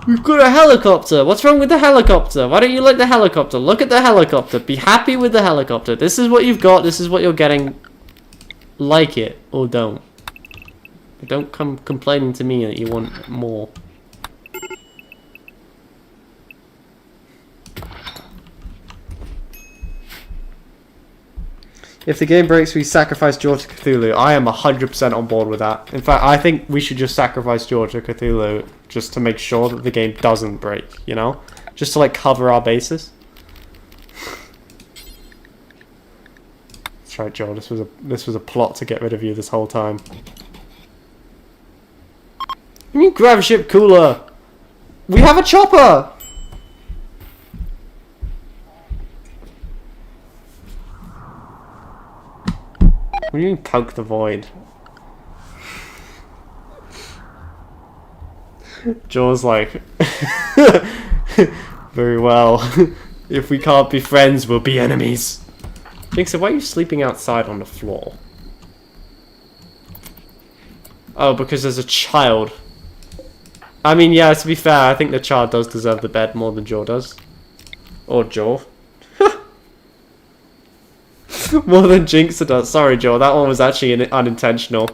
We've got a helicopter. What's wrong with the helicopter? Why don't you like the helicopter? Look at the helicopter. Be happy with the helicopter. This is what you've got. This is what you're getting. Like it or don't. Don't come complaining to me that you want more. If the game breaks, we sacrifice George to Cthulhu. I am 100% on board with that. In fact, I think we should just sacrifice George to Cthulhu just to make sure that the game doesn't break, you know? Just to, like, cover our bases. That's right, Joel. This was a plot to get rid of you this whole time. You mean grab ship cooler? We have a chopper! What do you mean poke the void? Joel's like, very well. If we can't be friends, we'll be enemies. Jinx, why are you sleeping outside on the floor? Oh, because there's a child. I mean, yeah, to be fair, I think the child does deserve the bed more than Joel does. Or Joel. More than Jinx does. Sorry, Joel, that one was actually unintentional.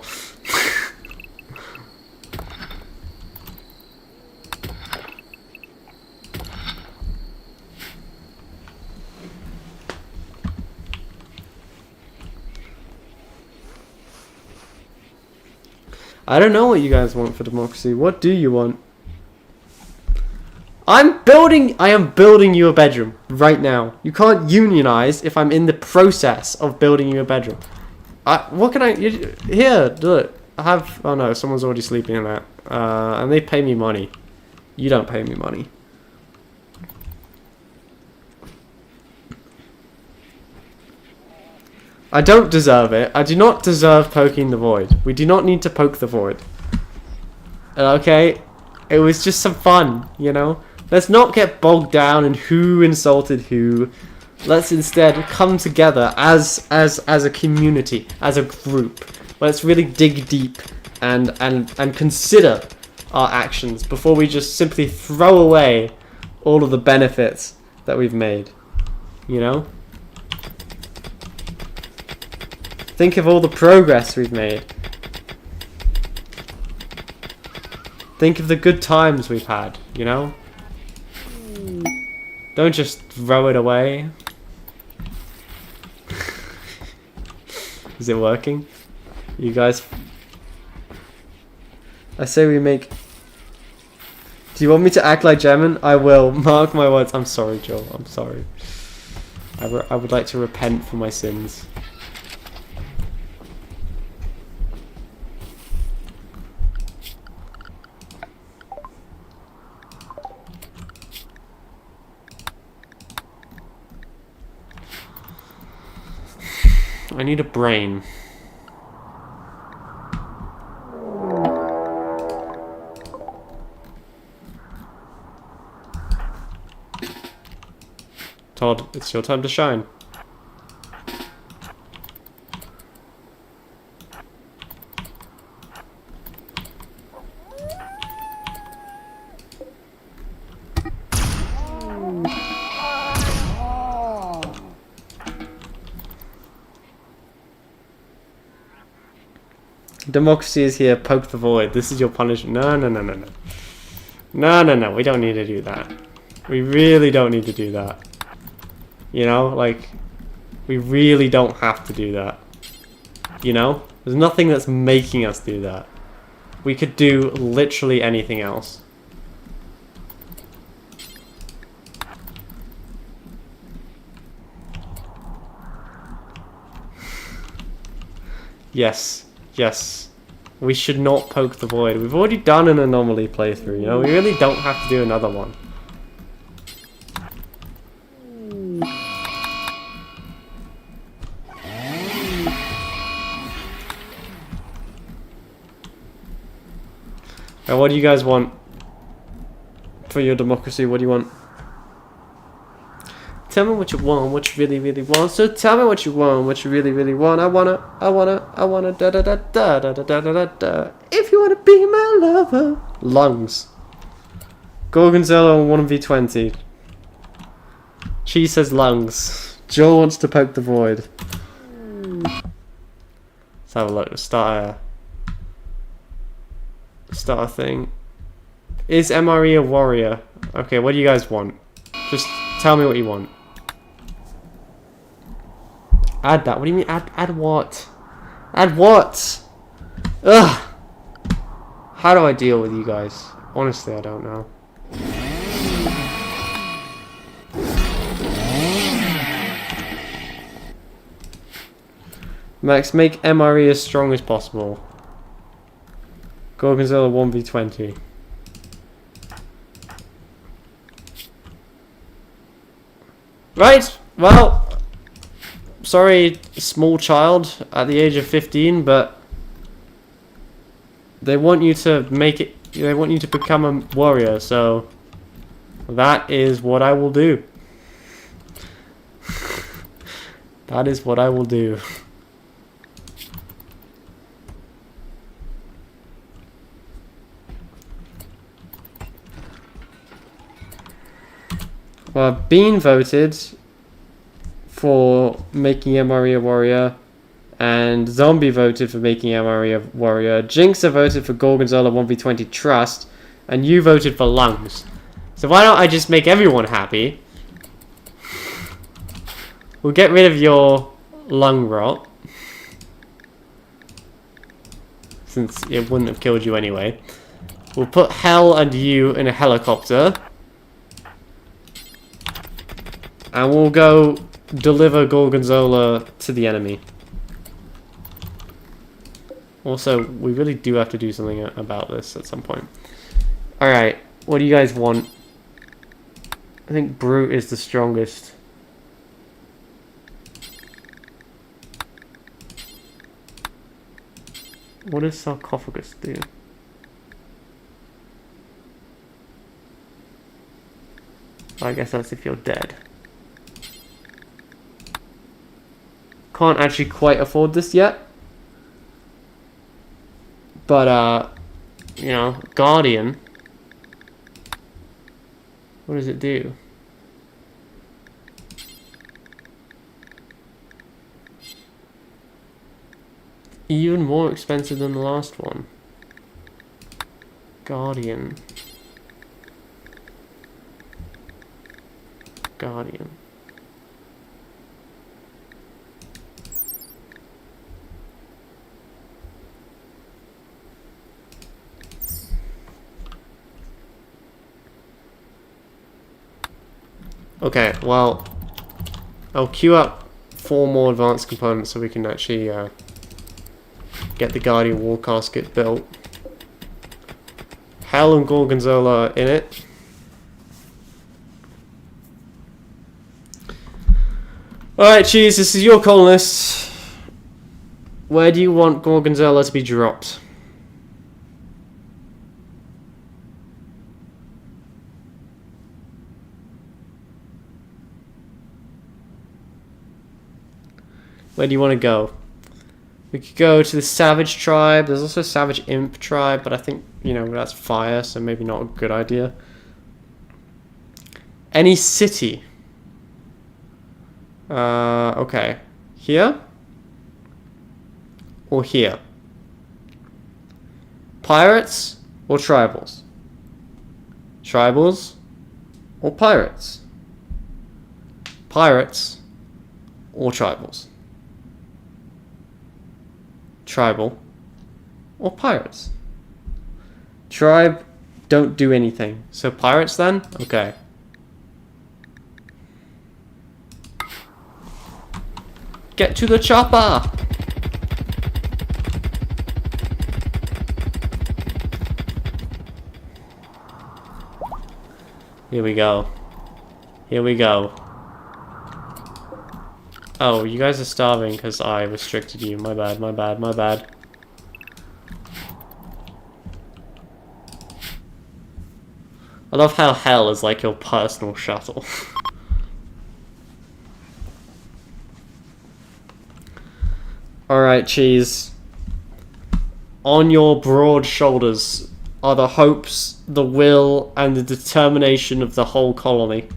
I don't know what you guys want for democracy. What do you want? I am building you a bedroom right now. You can't unionize if I'm in the process of building you a bedroom. What can I... Here, do it. I have... Oh no, someone's already sleeping in that. And they pay me money. You don't pay me money. I don't deserve it. I do not deserve poking the void. We do not need to poke the void. Okay? It was just some fun, you know? Let's not get bogged down in who insulted who. Let's instead come together as a community, as a group. Let's really dig deep and consider our actions before we just simply throw away all of the benefits that we've made. You know? Think of all the progress we've made. Think of the good times we've had, you know? Don't just throw it away. Is it working? You guys... I say we make... Do you want me to act like German? I will. Mark my words. I'm sorry, Joel. I'm sorry. I would like to repent for my sins. I need a brain. Todd, it's your time to shine. Democracy is here, poke the void. This is your punishment. No, we don't need to do that. We really don't need to do that. You know, like, we really don't have to do that. You know? There's nothing that's making us do that. We could do literally anything else. Yes. Yes. We should not poke the void. We've already done an anomaly playthrough, you know? We really don't have to do another one. Now, what do you guys want for your democracy? What do you want? Tell me what you want, what you really, really want. So tell me what you want, what you really, really want. I wanna, da da da da da da da da da. If you wanna be my lover. Lungs. Gorgonzola 1v20. She says lungs. Joel wants to poke the void. Let's have a look. Let's start a thing. Is MRE a warrior? Okay, what do you guys want? Just tell me what you want. Add that. What do you mean add what? Add what? Ugh. How do I deal with you guys? Honestly, I don't know. Max, make MRE as strong as possible. Gorgonzola 1v20. Right, well, sorry, small child at the age of 15, but they want you to make it, they want you to become a warrior, so that is what I will do. That is what I will do. Well, Bean voted for making MRE a warrior, and Zombie voted for making MRE a warrior. Jinxer voted for Gorgonzola 1v20 Trust, and you voted for Lungs. So why don't I just make everyone happy? We'll get rid of your lung rot, since it wouldn't have killed you anyway. We'll put Hell and you in a helicopter. And we'll go deliver Gorgonzola to the enemy. Also, we really do have to do something about this at some point. Alright, what do you guys want? I think Brute is the strongest. What does Sarcophagus do? I guess that's if you're dead. Can't actually quite afford this yet. But, you know, Guardian. What does it do? Even more expensive than the last one. Guardian. Guardian. Okay, well, I'll queue up 4 more advanced components so we can actually get the Guardian wall casket built. Hell and Gorgonzola in it. Alright, Cheese, this is your colonist. Where do you want Gorgonzola to be dropped? Where do you want to go? We could go to the Savage tribe. There's also a Savage Imp tribe, but I think, you know, that's fire, so maybe not a good idea. Any city. Okay. Here? Or here? Pirates or tribals? Tribals or pirates? Pirates or tribals? Tribal or pirates? Tribe don't do anything. So pirates then? Okay. Get to the chopper! Here we go. Here we go. Oh, you guys are starving because I restricted you. My bad, my bad, my bad. I love how hell is like your personal shuttle. Alright, Cheese. On your broad shoulders are the hopes, the will, and the determination of the whole colony.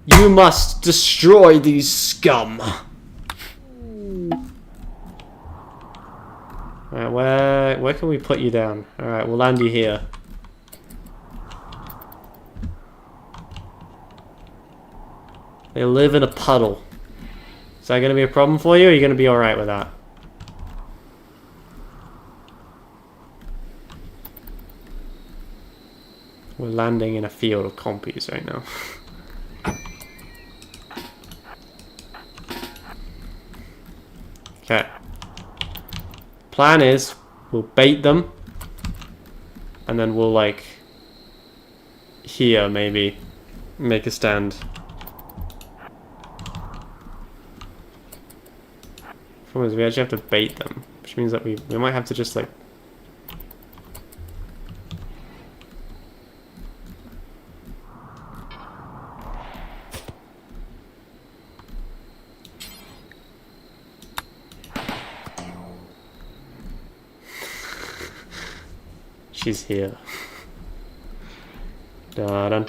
You must destroy these scum. Alright, where can we put you down? Alright, we'll land you here. They live in a puddle. Is that going to be a problem for you, or are you going to be alright with that? We're landing in a field of compies right now. Okay. Plan is, we'll bait them, and then we'll, like, here, maybe, make a stand. Problem is, we actually have to bait them, which means that we might have to just, like... She's here. Da-dun.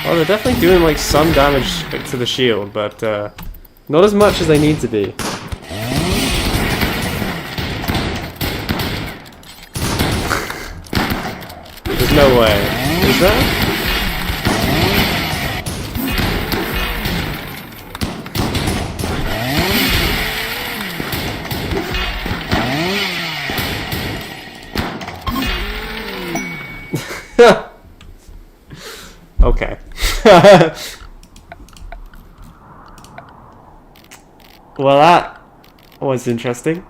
Oh, they're definitely doing like some damage to the shield, but not as much as they need to be. There's no way. Is there? Okay. Well, that was interesting.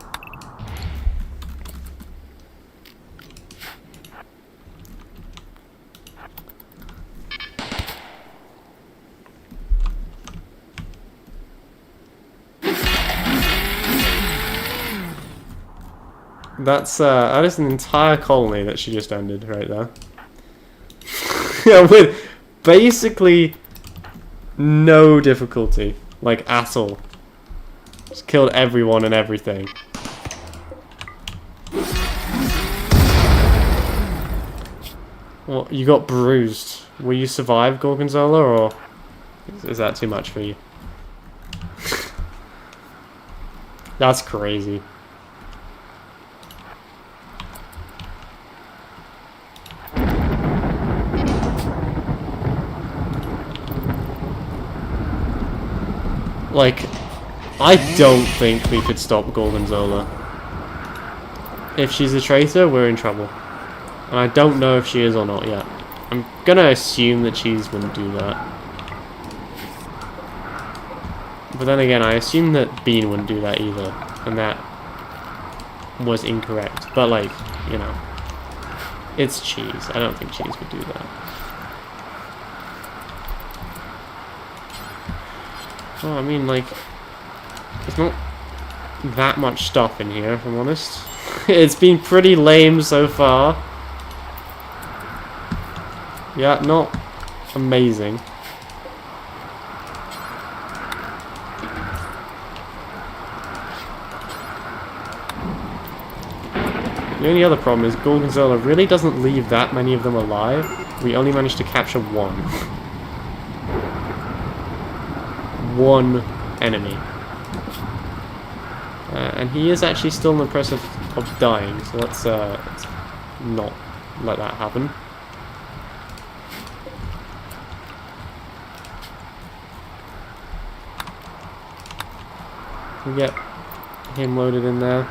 that is an entire colony that she just ended right there. Yeah, with basically no difficulty, like at all. Just killed everyone and everything. Well, you got bruised. Will you survive, Gorgonzola, or is that too much for you? That's crazy. Like, I don't think we could stop Gorgonzola. If she's a traitor, we're in trouble. And I don't know if she is or not yet. I'm gonna assume that cheese wouldn't do that. But then again, I assume that Bean wouldn't do that either. And that was incorrect. But like, you know, it's cheese. I don't think cheese would do that. Well, I mean, like, there's not that much stuff in here, if I'm honest. It's been pretty lame so far. Yeah, not amazing. The only other problem is Gorgonzola really doesn't leave that many of them alive. We only managed to capture one. One enemy. And he is actually still in the process of dying, so let's not let that happen. We get him loaded in there.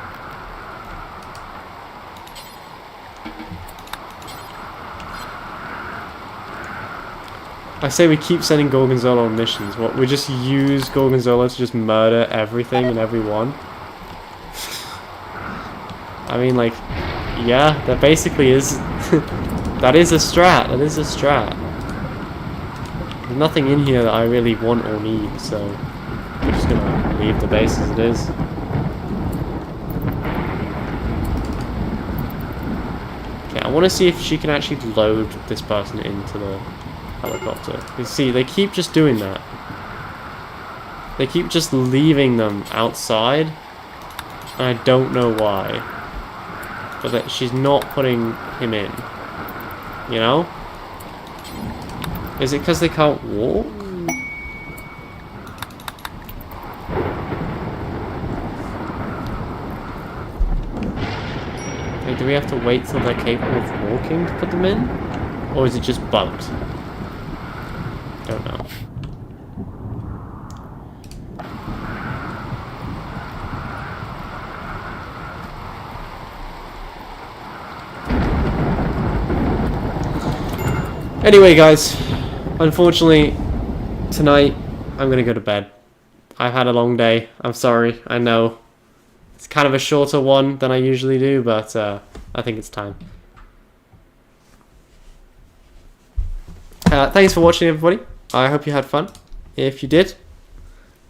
I say we keep sending Gorgonzola on missions. What, we just use Gorgonzola to just murder everything and everyone? I mean, like, yeah, that basically is... that is a strat, that is a strat. There's nothing in here that I really want or need, so... I'm just gonna leave the base as it is. Okay, I want to see if she can actually load this person into the helicopter. You see, they keep just doing that. They keep just leaving them outside, and I don't know why. But that she's not putting him in. You know? Is it because they can't walk? Like, do we have to wait till they're capable of walking to put them in? Or is it just bugged? Don't know. Anyway, guys, unfortunately, tonight I'm gonna go to bed. I've had a long day. I'm sorry. I know it's kind of a shorter one than I usually do, but I think it's time. Thanks for watching, everybody. I hope you had fun. If you did,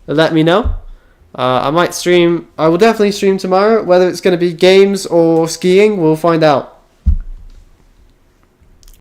let me know. I might stream. I will definitely stream tomorrow. Whether it's going to be games or skiing, we'll find out.